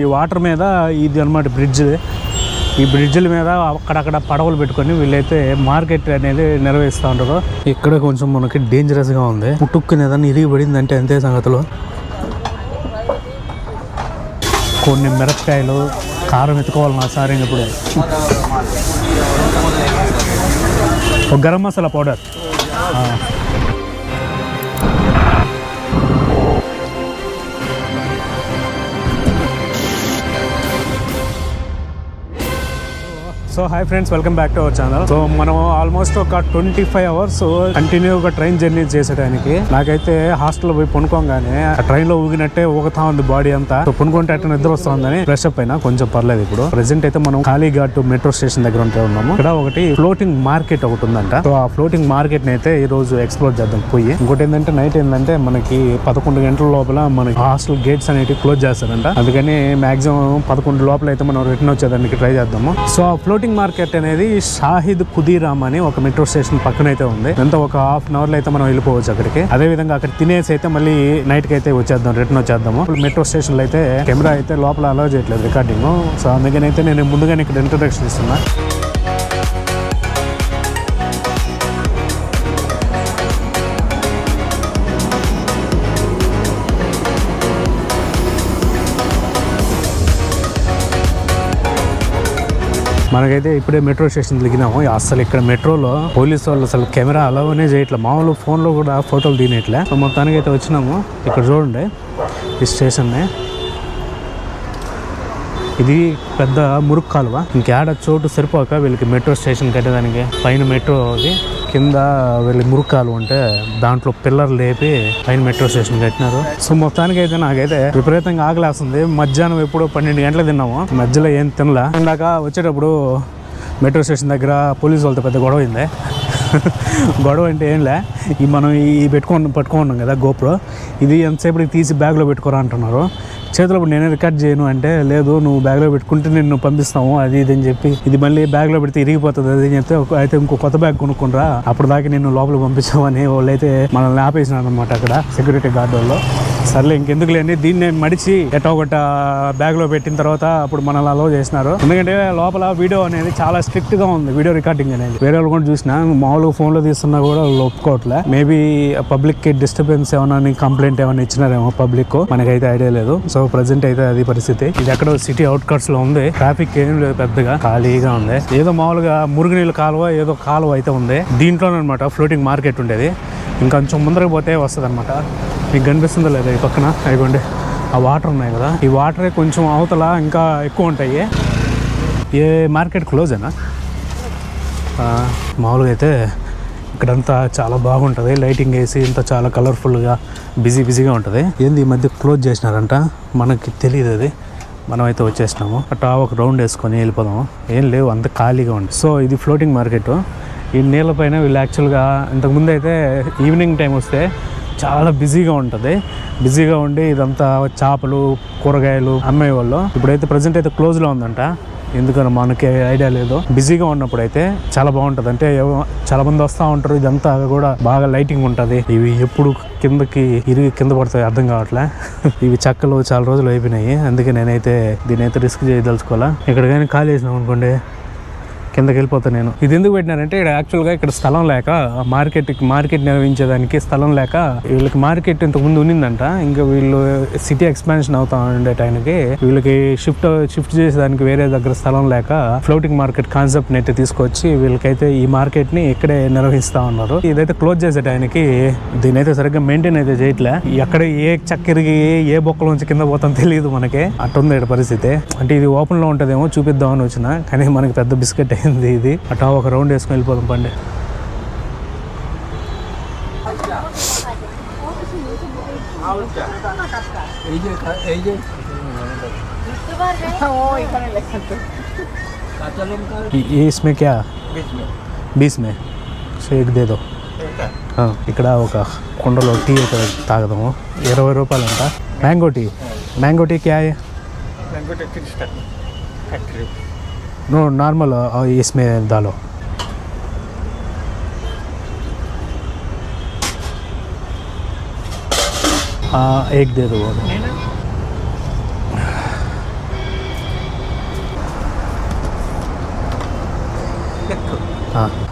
ఈ వాటర్ మీద ఇది అనమాట బ్రిడ్జ్. ఈ బ్రిడ్జ్ల మీద అక్కడక్కడ పడవలు పెట్టుకొని వీళ్ళైతే మార్కెట్ అనేది నిర్వహిస్తూ ఉంటారు. ఇక్కడ కొంచెం మనకి డేంజరస్గా ఉంది. పుట్టుక్కుని ఏదన్నా ఇరిగి పడిందంటే అంతే సంగతులు. కొన్ని మిరపకాయలు కారం ఎత్తుకోవాలి నా సార్. ఇప్పుడు ఒక garam masala powder. So hi friends, welcome back to our channel. So మనం ఆల్మోస్ట్ ఒక 25 hours కంటిన్యూగా ట్రైన్ జర్నీ చేసేటానికి. నాకైతే హాస్టల్లో పోయి పనుకోగానే ఆ ట్రైన్ లో ఊగినట్టే ఊగుతా ఉంది బాడీ అంతా. సో పనుకుంటే అట్లా నిద్ర వస్తుందని ఫ్రెష్ అప్ అయినా కొంచెం పర్లేదు. ఇప్పుడు ప్రెసెంట్ అయితే మనం కాళీఘాట్ మెట్రో స్టేషన్ దగ్గర ఉన్నాము. ఇక్కడ ఒకటి ఫ్లోటింగ్ మార్కెట్ ఒకటి ఉందంట. సో ఆ ఫ్లోటింగ్ మార్కెట్ ని అయితే ఈ రోజు ఎక్స్ప్లోర్ చేద్దాం పోయి. ఇంకోటి ఏంటంటే నైట్ ఏంటంటే మనకి 11 గంటల లోపల మనకి హాస్టల్ గేట్స్ అనేవి క్లోజ్ చేస్తారంట. అందుకని మాక్సిమం 11 లోపల అయితే మనం రిటర్న్ వచ్చేదానికి ట్రై చేద్దాము. సో ఆ ఫ్లోటింగ్ మార్కెట్ అనేది షాహిద్ ఖుదీరామ్ అని ఒక మెట్రో స్టేషన్ పక్కన అయితే ఉంది. ఎంత ఒక హాఫ్ అన్ అవర్ లో అయితే మనం వెళ్ళిపోవచ్చు అక్కడికి. అదే విధంగా అక్కడ తినేసి అయితే మళ్ళీ నైట్ కి అయితే వచ్చేద్దాం, రిటర్న్ వచ్చేద్దాము. మెట్రో స్టేషన్ లో అయితే కెమెరా అయితే లోపల అలౌ చేయట్లేదు రికార్డింగ్. సో అందుకనైతే నేను ముందుగానే ఇక్కడ ఇంట్రడక్షన్ ఇస్తున్నా. మనకైతే ఇప్పుడే మెట్రో స్టేషన్ దిగినాము. అసలు ఇక్కడ మెట్రోలో పోలీసు వాళ్ళు అసలు కెమెరా అలౌనే చేయట్లేదు. మామూలు ఫోన్లో కూడా ఫోటోలు దిగినట్లే. మొత్తానికి అయితే వచ్చినాము. ఇక్కడ చూడండి ఈ స్టేషన్ని. ఇది పెద్ద మురుగు కాలువ. ఇంకేడ చోటు సరిపోక వీళ్ళకి మెట్రో స్టేషన్ కట్టేదానికి పైన మెట్రో అది, కింద వీళ్ళ మురుగు కాలువ ఉంటే దాంట్లో పిల్లర్లు లేపి పైన మెట్రో స్టేషన్ కట్టినారు. సో మొత్తానికి అయితే నాకైతే విపరీతంగా ఆకలేస్తుంది. మధ్యాహ్నం ఎప్పుడు 12 గంటలకు తిన్నాము. మధ్యలో ఏం తినలా. ఇందాక వచ్చేటప్పుడు మెట్రో స్టేషన్ దగ్గర పోలీసు వాళ్ళతో పెద్ద గొడవ అయింది. గొడవ అంటే ఏంలే, ఈ మనం ఈ పట్టుకున్నాం కదా గోప్రో, ఇది ఎంతసేపటికి తీసి బ్యాగ్లో పెట్టుకోరా అంటున్నారు. చేతిలో నేనే రికార్డ్ చేయను అంటే, లేదు నువ్వు బ్యాగ్లో పెట్టుకుంటే నిన్ను పంపిస్తాము అది ఇది అని చెప్పి, ఇది మళ్ళీ బ్యాగ్లో పెడితే ఇరిగిపోతుంది అది అని చెప్తే, అయితే ఇంకో కొత్త బ్యాగ్ కొనుక్కుండ్రా అప్పుడు దాకా నిన్ను లోపలికి పంపించామని వాళ్ళైతే మనల్ని ఆపేసినారు అనమాట అక్కడ సెక్యూరిటీ గార్డ్ వాళ్ళు. సర్లే ఇంకెందుకు లేని దీన్ని మడిచి ఎట్టో ఒకట బ్యాగ్లో పెట్టిన తర్వాత అప్పుడు మనల్ని అలౌ చేసినారు. ఎందుకంటే లోపల వీడియో అనేది చాలా స్ట్రిక్ట్ గా ఉంది, వీడియో రికార్డింగ్ అనేది. వేరే వాళ్ళు కూడా చూసినా మామూలుగా ఫోన్లో తీస్తున్నా కూడా వాళ్ళు ఒప్పుకోవట్లే. మేబీ పబ్లిక్ కి డిస్టర్బెన్స్ ఏమైనా కంప్లైంట్ ఏమైనా ఇచ్చినారేమో పబ్లిక్, మనకైతే ఐడియా లేదు. సో ప్రజెంట్ అయితే అది పరిస్థితి. ఇది ఎక్కడో సిటీ అవుట్కట్స్ లో ఉంది. ట్రాఫిక్ ఏం లేదు, పెద్దగా ఖాళీగా ఉంది. ఏదో మామూలుగా మురుగునీళ్ళ కాలువ ఏదో కాలువ అయితే ఉంది. దీంట్లోనమాట ఫ్లోటింగ్ మార్కెట్ ఉండేది. ఇంకొంచెం ముందరకు పోతే వస్తుంది అనమాట. మీకు కనిపిస్తుందో లేదా ఈ పక్కన అయిపోండి ఆ వాటర్ ఉన్నాయి కదా, ఈ వాటరే కొంచెం అవతల ఇంకా ఎక్కువ ఉంటాయి. ఏ మార్కెట్ క్లోజ్ అయినా మామూలుగా అయితే ఇక్కడంతా చాలా బాగుంటుంది. లైటింగ్ వేసి ఇంత చాలా కలర్ఫుల్గా బిజీగా ఉంటుంది. ఏంది ఈ మధ్య క్లోజ్ చేసినారంట, మనకి తెలియదు అది. మనమైతే వచ్చేసినాము. అట్టా ఒక రౌండ్ వేసుకొని వెళ్ళిపోదాము. ఏం లేవు, అంత ఖాళీగా ఉంది. సో ఇది ఫ్లోటింగ్ మార్కెట్. ఈ నీళ్ళ పైన వీళ్ళు యాక్చువల్గా ఇంతకుముందు అయితే ఈవినింగ్ టైం వస్తే చాలా బిజీగా ఉంటుంది. బిజీగా ఉండి ఇదంతా చేపలు కూరగాయలు అమ్మేవాళ్ళు. ఇప్పుడైతే ప్రజెంట్ అయితే క్లోజ్లో ఉందంట. ఎందుకని మనకి ఐడియా లేదు. బిజీగా ఉన్నప్పుడు అయితే చాలా బాగుంటుంది. అంటే చాలా మంది వస్తూ ఉంటారు. ఇదంతా కూడా బాగా లైటింగ్ ఉంటుంది. ఇవి ఎప్పుడు కిందకి ఇరిగి కింద పడతాయి అర్థం కావట్లే. ఇవి చక్కలు చాలా రోజులు అయిపోయినాయి. అందుకే నేనైతే దీని అయితే రిస్క్ చేయదలుచుకోవాలా. ఇక్కడ కానీ ఖాళీ చేసినాం అనుకోండి కిందకి వెళ్ళిపోతాను నేను. ఇది ఎందుకు పెట్టినారంటే ఇక్కడ యాక్చువల్గా ఇక్కడ స్థలం లేక మార్కెట్ నిర్వహించేదానికి స్థలం లేక వీళ్ళకి మార్కెట్ ఇంతకు ముందు ఉన్నిందంట. ఇంకా వీళ్ళు సిటీ ఎక్స్పాన్షన్ అవుతా ఉండే టైంకి వీళ్ళకి షిఫ్ట్ చేసేదానికి వేరే దగ్గర స్థలం లేక ఫ్లోటింగ్ మార్కెట్ కాన్సెప్ట్ అయితే తీసుకొచ్చి వీళ్ళకైతే ఈ మార్కెట్ ని ఇక్కడే నిర్వహిస్తా ఉన్నారు. ఇదైతే క్లోజ్ చేసే టైంకి దీని అయితే సరిగ్గా మెయింటైన్ అయితే చేయట్లే. ఎక్కడ ఏ చక్కెరకి ఏ బొక్కల నుంచి కింద పోతాం తెలియదు మనకి. అట్టుంది ఇక్కడ పరిస్థితి. అంటే ఇది ఓపెన్ లో ఉంటదేమో చూపిద్దామని వచ్చిన, కానీ మనకి పెద్ద బిస్కెట్ అయింది ఇది. అట్టా ఒక రౌండ్ వేసుకొని వెళ్ళిపోదాం పండి. इसमें क्या 20 में సో एक दे दो. ఇక్కడ ఒక కుండలో టీ అయితే తాగదాము. 20 రూపాయలు అంట. మ్యాంగో టీ క్యా है? नो नॉर्मल इसमें डालो. एक दे दो.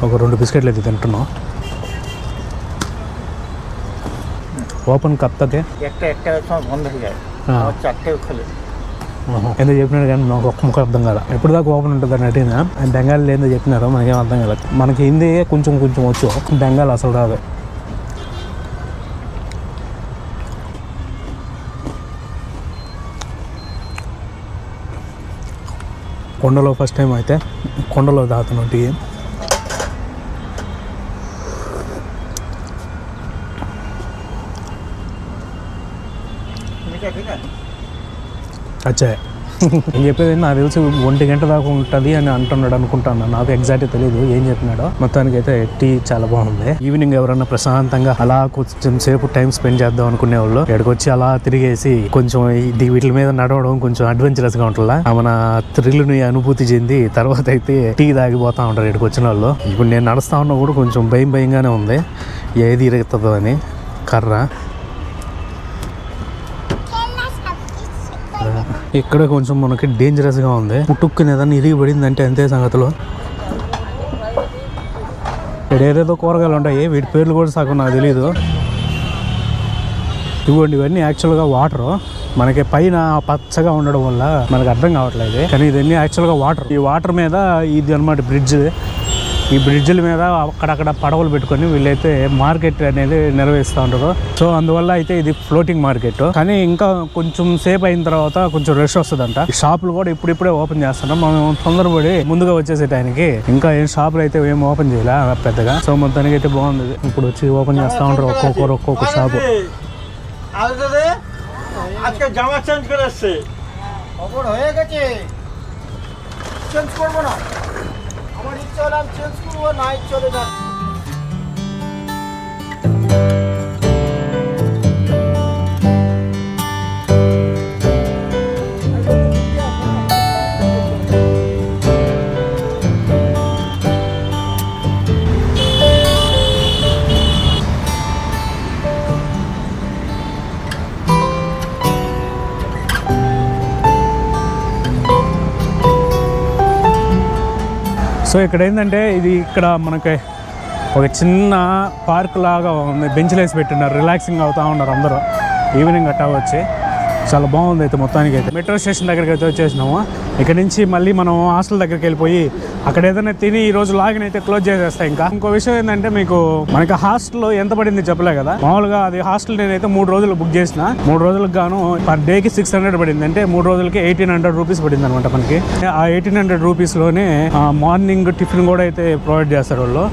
ఒక 2 బిస్కెట్లు అయితే తింటున్నాం. ఓపెన్ కప్ తకే ఎందుకు చెప్పినాడు కానీ నాకు ఒక్క ముక్క అర్థం కాదు. ఎప్పుడు దాకా ఓపెన్ ఉంటుంది అని అడిగినా బెంగాలీలో ఏందో చెప్పినారో మనకేం అర్థం కాదు. మనకి హిందీ కొంచెం వచ్చు, బెంగాల్ అసలు రాదు. కొండలో ఫస్ట్ టైం అయితే కొండలో తాగుతున్నాం టీ. అచ్చా నేను చెప్పేది నాకు తెలిసి 1 గంట దాకా ఉంటుంది అని అంటున్నాడు అనుకుంటాను. నాకు ఎగ్జాక్ట్గా తెలియదు ఏం చెప్పినాడో. మొత్తానికి అయితే టీ చాలా బాగుంది. ఈవినింగ్ ఎవరన్నా ప్రశాంతంగా అలా కొంచెం సేపు టైం స్పెండ్ చేద్దాం అనుకునే వాళ్ళు ఇక్కడికి వచ్చి అలా తిరిగేసి కొంచెం వీటి మీద నడవడం కొంచెం అడ్వెంచరస్ గా ఉంటుందా, మన థ్రిల్ని అనుభూతి చెంది తర్వాత అయితే టీ తాగిపోతా ఉంటారు ఇక్కడికి వచ్చిన వాళ్ళు. ఇప్పుడు నేను నడుస్తా ఉన్నా కూడా కొంచెం భయంగానే ఉంది, ఏది ఇరుగుతుందో అని. కర్ర ఇక్కడ కొంచెం మనకి డేంజరస్గా ఉంది. పుట్టుక్కుని ఏదన్నా ఇరిగి పడిందంటే అంతే సంగతిలో. ఇక్కడ ఏదేదో కూరగాయలు ఉంటాయి, వీటి పేర్లు కూడా సగం నాకు తెలియదు. ఇవ్వండి ఇవన్నీ యాక్చువల్గా వాటర్. మనకి పైన పచ్చగా ఉండడం వల్ల మనకు అర్థం కావట్లేదు, కానీ ఇవన్నీ యాక్చువల్గా వాటర్. ఈ వాటర్ మీద ఇది అనమాట బ్రిడ్జ్. ఈ బ్రిడ్జ్ల మీద అక్కడక్కడ పడవలు పెట్టుకొని వీళ్ళైతే మార్కెట్ అనేది నిర్వహిస్తూ ఉంటారు. సో అందువల్ల అయితే ఇది ఫ్లోటింగ్ మార్కెట్. కానీ ఇంకా కొంచెం సేపు అయిన తర్వాత కొంచెం రష్ వస్తుందంట. ఈ షాపులు కూడా ఇప్పుడిప్పుడే ఓపెన్ చేస్తున్నాం. మనం తొందరపడి ముందుగా వచ్చేసే టైంకి ఇంకా ఏం షాపులు అయితే ఏం ఓపెన్ చేయలే పెద్దగా. సో మొత్తానికి అయితే బాగుంది. ఇప్పుడు వచ్చి ఓపెన్ చేస్తూ ఉంటారు ఒక్కొక్క షాపు. আমার ইচ্ছা হলে আমি চেঞ্জ করবো, না ইচ্ছা হলে না। సో ఇక్కడ ఏంటంటే ఇది ఇక్కడ మనకి ఒక చిన్న పార్క్ లాగా ఉంది, బెంచ్లు వేసి పెట్టినారు, రిలాక్సింగ్ అవుతూ ఉన్నారు అందరూ. ఈవినింగ్ అట్టా వచ్చి చాలా బాగుంది. అయితే మొత్తానికి అయితే మెట్రో స్టేషన్ దగ్గరికి అయితే వచ్చేసినాము. ఇక్కడ నుంచి మళ్ళీ మనం హాస్టల్ దగ్గరికి వెళ్ళిపోయి అక్కడ ఏదైనా తిని ఈ రోజు లాగిన్ అయితే క్లోజ్ చేసేస్తాయి. ఇంకా ఇంకో విషయం ఏంటంటే మనకి హాస్టల్ ఎంత పడింది చెప్పలే కదా. మామూలుగా అది హాస్టల్ నేనైతే 3 రోజులు బుక్ చేసిన. 3 రోజులకు గాను పర్ డేకి 600 పడింది. అంటే 3 రోజులకి 1800 రూపీస్ పడింది అనమాట మనకి. ఆ 1800 రూపీస్లోనే మార్నింగ్ టిఫిన్ కూడా అయితే ప్రొవైడ్ చేస్తారు వాళ్ళు.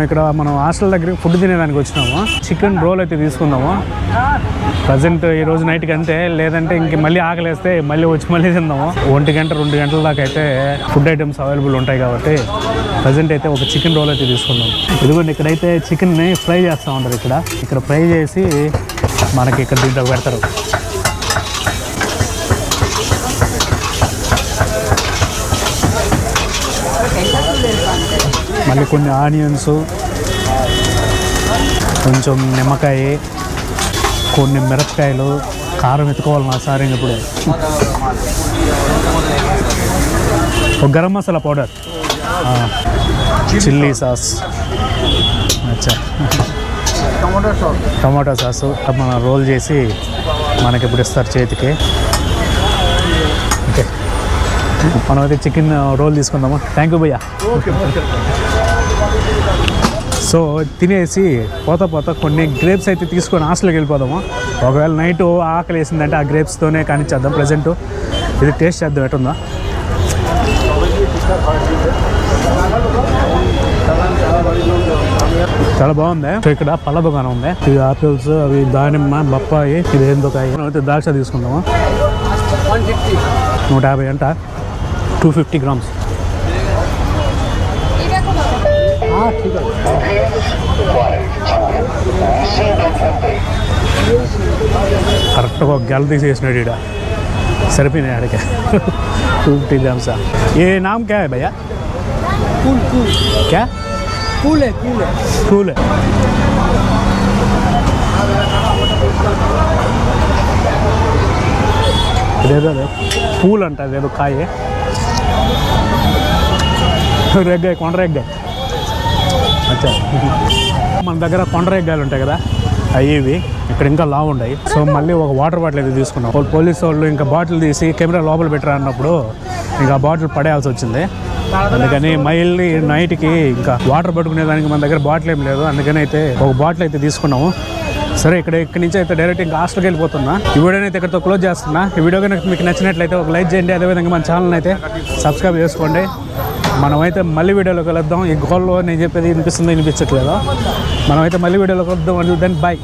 ఇక్కడ మనం హాస్టల్ దగ్గరికి ఫుడ్ తినేదానికి వచ్చినాము. చికెన్ రోల్ అయితే తీసుకుందాము ప్రజెంట్ ఈ రోజు నైట్కి అంతే. లేదంటే ఇంక మళ్ళీ ఆకలేస్తే మళ్ళీ తిందాము. 1 గంట 2 గంటల దాకా అయితే ఫుడ్ ఐటమ్స్ అవైలబుల్ ఉంటాయి కాబట్టి ప్రజెంట్ అయితే ఒక చికెన్ రోల్ అయితే తీసుకుందాం. ఇదిగోండి ఇక్కడైతే చికెన్ని ఫ్రై చేస్తూ ఉంటారు. ఇక్కడ ఫ్రై చేసి మనకి ఇక్కడ దీంట్లో పెడతారు. మళ్ళీ కొన్ని ఆనియన్స్, కొంచెం నిమ్మకాయ, కొన్ని మిరపకాయలు, కారం ఎత్తుకోవాలి నా సార్. ఇప్పుడు ఒక garam masala powder, chilli sauce, అచ్చా టమాటో సాసు మనం రోల్ చేసి మనకి ఇప్పుడు ఇస్తారు చేతికి. ఓకే మనం అయితే చికెన్ రోల్ తీసుకుందాము. థ్యాంక్ యూ భయ్యా. సో తినేసి పోతా కొన్ని గ్రేప్స్ అయితే తీసుకొని హాస్టల్కి వెళ్ళిపోదాము. ఒకవేళ నైట్ ఆకలి వేసిందంటే ఆ గ్రేప్స్తోనే కానిచ్చేద్దాం. ప్రజెంట్ ఇది టేస్ట్ చేద్దాం ఎటుందా. చాలా బాగుంది. సో ఇక్కడ పళ్ళ దుకాణం ఉంది. ఇది ఆపిల్స్, అవి దానిమ్మ, బొప్పాయి, ఇది ఏందో కాయ. అయితే ద్రాక్ష తీసుకుందాము. 150 అంట, 250 గ్రామ్స్. కరెక్ట్గా ఒక గెల తీసేసినాడు ఈడ సరిపోయినాయి ఆడికి 250 grams ఏ నామ్ క్యా హై భయ్యా క్యా कूल है కూల్ ఇదేదో పూల్ అంట అదేదో కాయ రెగ్గాయ కొండరెగ్గాయ అచ్చా మన దగ్గర కొండరెగ్గాయలు ఉంటాయి కదా అవి ఇక్కడ ఇంకా లావు ఉన్నాయి. సో మళ్ళీ ఒక వాటర్ బాటిల్ అయితే తీసుకున్నాం. పోలీసు వాళ్ళు ఇంకా బాటిల్ తీసి కెమెరా లోపల పెట్టరా అన్నప్పుడు ఇంకా బాటిల్ పడేయాల్సి వచ్చింది. అందుకని మళ్ళీ నైట్కి ఇంకా వాటర్ పట్టుకునేదానికి మన దగ్గర బాటిల్ ఏం లేదు. అందుకని అయితే ఒక బాటిల్ అయితే తీసుకున్నాము. సరే ఇక్కడి నుంచి అయితే డైరెక్ట్ ఇంకా హాస్టల్కి వెళ్ళిపోతున్నా. ఈ వీడియోని అయితే ఇక్కడితో క్లోజ్ చేస్తున్నా. ఈ వీడియో కనుక మీకు నచ్చినట్లయితే ఒక లైక్ చేయండి. అదేవిధంగా మన ఛానల్ అయితే సబ్స్క్రైబ్ చేసుకోండి. మనమైతే మళ్ళీ వీడియోలో కలుద్దాం. ఈ గోల్లో నేను చెప్పేది వినిపిస్తుందో వినిపించట్లేదో మనమైతే మళ్ళీ వీడియోలో కలుద్దాం. Then bye.